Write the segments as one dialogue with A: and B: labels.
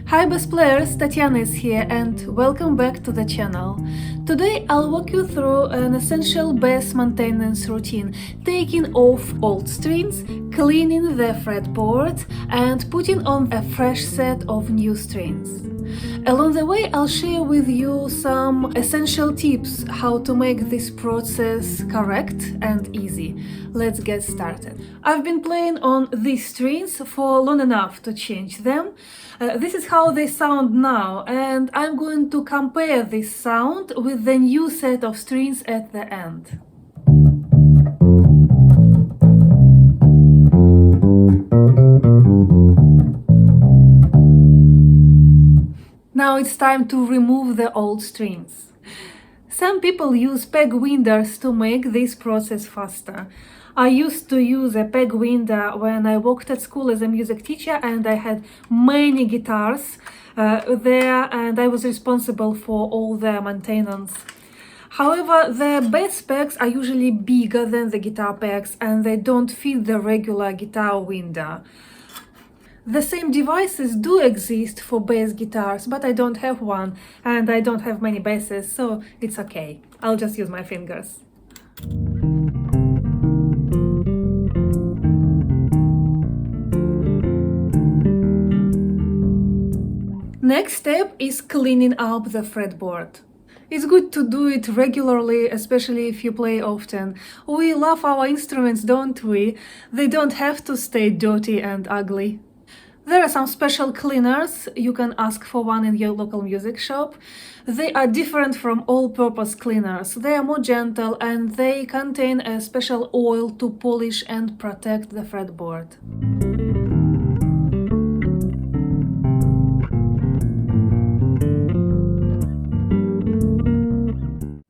A: Hi bass players, Tatiana is here and welcome back to the channel. Today I'll walk you through an essential bass maintenance routine, taking off old strings, cleaning the fretboard and putting on a fresh set of new strings. Along the way I'll share with you some essential tips how to make this process correct and easy. Let's get started. I've been playing on these strings for long enough to change them. This is how they sound now, and I'm going to compare this sound with the new set of strings at the end. Now it's time to remove the old strings. Some people use peg winders to make this process faster. I used to use a peg winder when I worked at school as a music teacher, and I had many guitars there, and I was responsible for all their maintenance. However, the bass pegs are usually bigger than the guitar pegs, and they don't fit the regular guitar winder. The same devices do exist for bass guitars, but I don't have one, and I don't have many basses, so it's okay. I'll just use my fingers. Next step is cleaning up the fretboard. It's good to do it regularly, especially if you play often. We love our instruments, don't we? They don't have to stay dirty and ugly. There are some special cleaners. You can ask for one in your local music shop. They are different from all-purpose cleaners. They are more gentle and they contain a special oil to polish and protect the fretboard.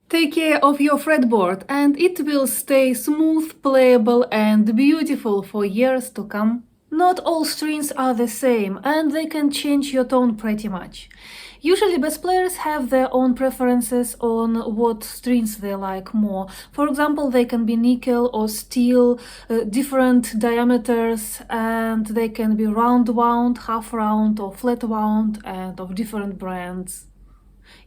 A: Take care of your fretboard and it will stay smooth, playable and beautiful for years to come. Not all strings are the same and they can change your tone pretty much. Usually bass players have their own preferences on what strings they like more. For example, they can be nickel or steel, different diameters, and they can be round wound, half round or flat wound, and of different brands.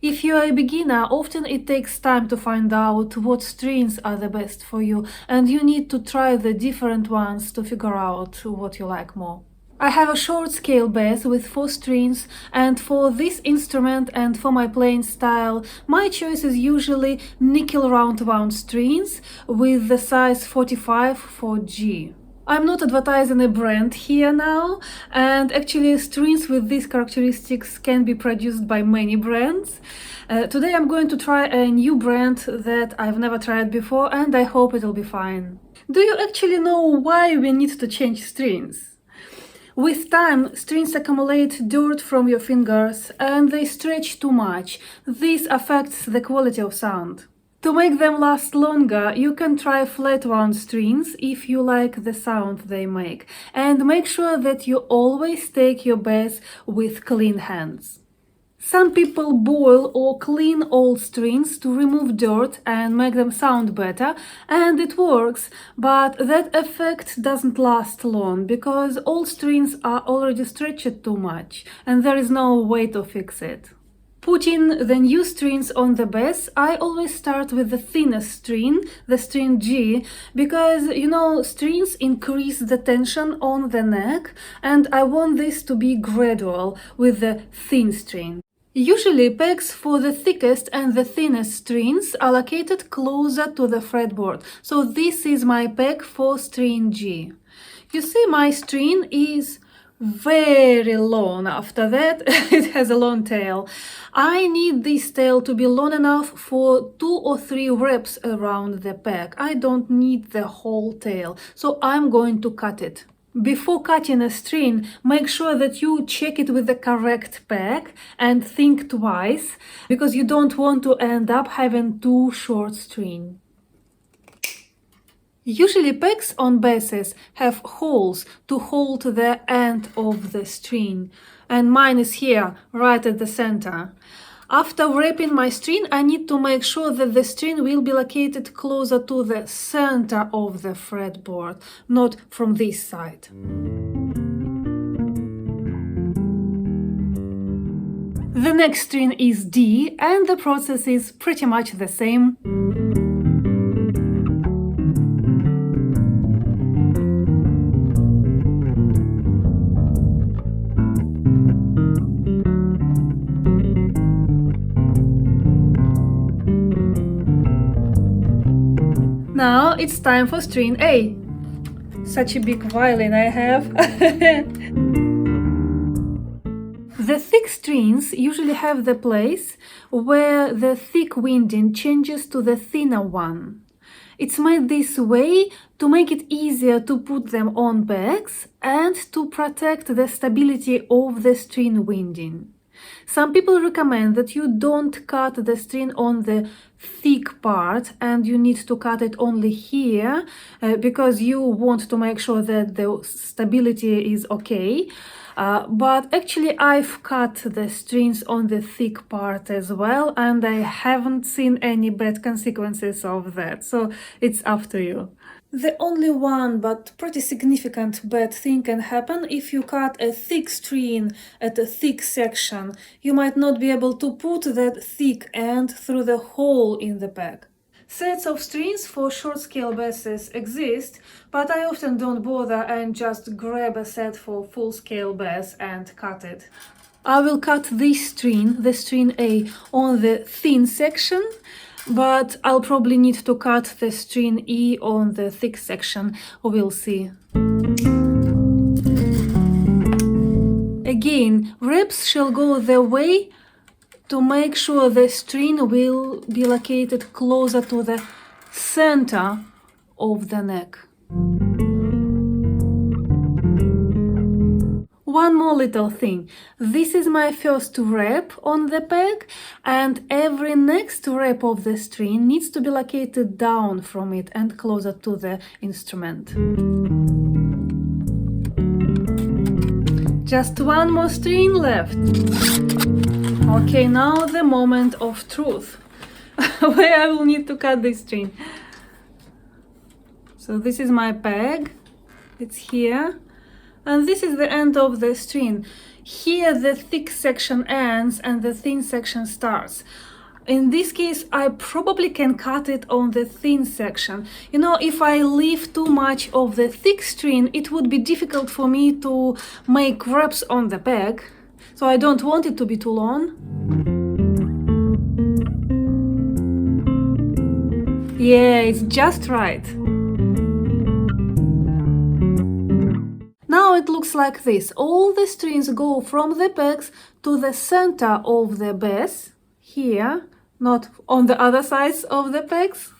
A: If you are a beginner, often it takes time to find out what strings are the best for you, and you need to try the different ones to figure out what you like more. I have a short scale bass with 4 strings, and for this instrument and for my playing style, my choice is usually nickel round wound strings with the size 45 for G. I'm not advertising a brand here now, and actually strings with these characteristics can be produced by many brands. Today I'm going to try a new brand that I've never tried before, and I hope it'll be fine. Do you actually know why we need to change strings? With time, strings accumulate dirt from your fingers and they stretch too much. This affects the quality of sound. To make them last longer, you can try flat wound strings if you like the sound they make, and make sure that you always take your bass with clean hands. Some people boil or clean old strings to remove dirt and make them sound better, and it works, but that effect doesn't last long because old strings are already stretched too much and there is no way to fix it. Putting the new strings on the bass, I always start with the thinnest string, the string G, because, strings increase the tension on the neck, and I want this to be gradual with the thin string. Usually, pegs for the thickest and the thinnest strings are located closer to the fretboard, so this is my peg for string G. You see, my string is very long. After that, it has a long tail. I need this tail to be long enough for 2 or 3 wraps around the peg. I don't need the whole tail, so I'm going to cut it. Before cutting a string, make sure that you check it with the correct peg and think twice, because you don't want to end up having too short string. Usually pegs on basses have holes to hold the end of the string, and mine is here, right at the center. After wrapping my string, I need to make sure that the string will be located closer to the center of the fretboard, not from this side. The next string is D, and the process is pretty much the same. Now it's time for string A. Such a big violin I have. The thick strings usually have the place where the thick winding changes to the thinner one. It's made this way to make it easier to put them on bags and to protect the stability of the string winding. Some people recommend that you don't cut the string on the thick part and you need to cut it only here because you want to make sure that the stability is okay. But actually I've cut the strings on the thick part as well, and I haven't seen any bad consequences of that, so it's up to you. The only one but pretty significant bad thing can happen if you cut a thick string at a thick section. You might not be able to put that thick end through the hole in the peg. Sets of strings for short scale basses exist, but I often don't bother and just grab a set for full scale bass and cut it. I will cut this string, the string A, on the thin section, but I'll probably need to cut the string E on the thick section. We'll see. Again, reps shall go the way to make sure the string will be located closer to the center of the neck. One more little thing. This is my first rep on the peg, and every next rep of the string needs to be located down from it and closer to the instrument. Just one more string left. Okay, now the moment of truth, where I will need to cut this string. So this is my peg, it's here, and this is the end of the string. Here the thick section ends and the thin section starts. In this case, I probably can cut it on the thin section. You know, if I leave too much of the thick string, it would be difficult for me to make reps on the peg. So I don't want it to be too long. Yeah, it's just right. Now it looks like this. All the strings go from the pegs to the center of the bass, here, not on the other sides of the pegs.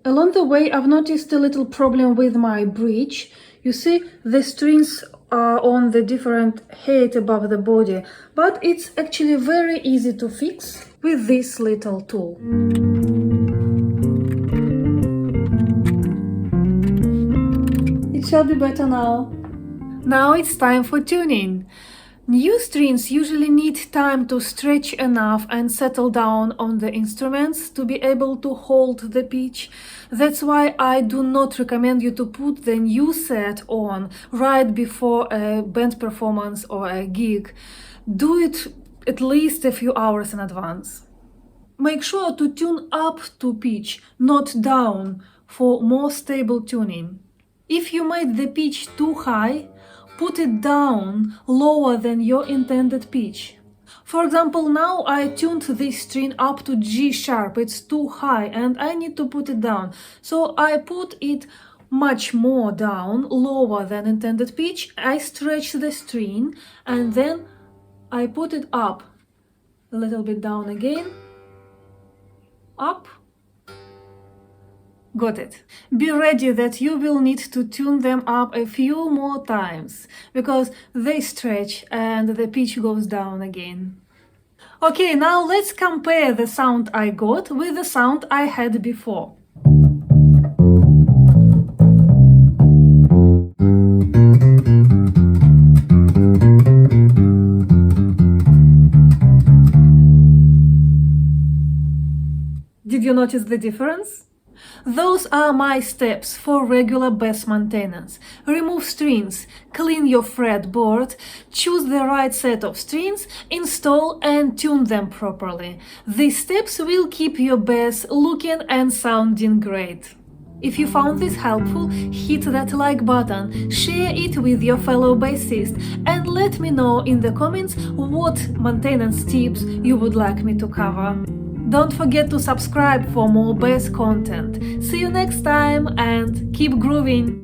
A: Along the way, I've noticed a little problem with my bridge. You see, the strings are on the different height above the body, but it's actually very easy to fix with this little tool. It shall be better now. Now it's time for tuning. New strings usually need time to stretch enough and settle down on the instruments to be able to hold the pitch. That's why I do not recommend you to put the new set on right before a band performance or a gig. Do it at least a few hours in advance. Make sure to tune up to pitch, not down, for more stable tuning. If you made the pitch too high, put it down lower than your intended pitch. For example, now I tuned this string up to G sharp, it's too high and I need to put it down. So I put it much more down, lower than intended pitch. I stretch the string and then I put it up, a little bit down again, up. Got it. Be ready that you will need to tune them up a few more times, because they stretch and the pitch goes down again. Okay, now let's compare the sound I got with the sound I had before. Did you notice the difference? Those are my steps for regular bass maintenance. Remove strings, clean your fretboard, choose the right set of strings, install and tune them properly. These steps will keep your bass looking and sounding great. If you found this helpful, hit that like button, share it with your fellow bassist, and let me know in the comments what maintenance tips you would like me to cover. Don't forget to subscribe for more bass content. See you next time and keep grooving!